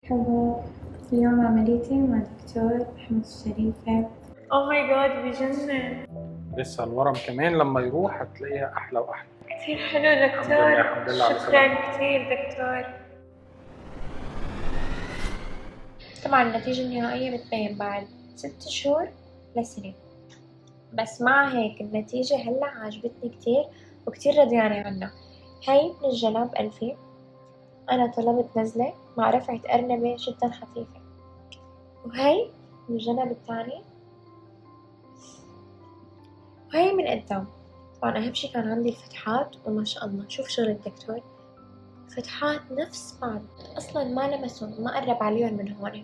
حبوب. اليوم عمليتي مع دكتور أحمد الشريفة. اوه ماي جاد بجنن. لسه الورم كمان لما يروح هتلاقيها احلى واحلى. كثير حلو دكتور. الحمد لله على شكرا سلامتك. كثير دكتور. طبعا النتيجة النهائية بتبين بعد 6 شهور لسنة، بس مع هيك النتيجة هلا عجبتني كتير وكتير رضيانة عنها. هاي من الجناب أنفي، أنا طلبت نزلة مع رفعة أرنبة جدا خفيفة، وهي من الجنب الثاني، وهي من قدام. طبعا أهم شي كان عندي الفتحات، وما شاء الله شوف شغل الدكتور، فتحات نفس بعض أصلا ما لمسهم، ما قرب عليهم من هون.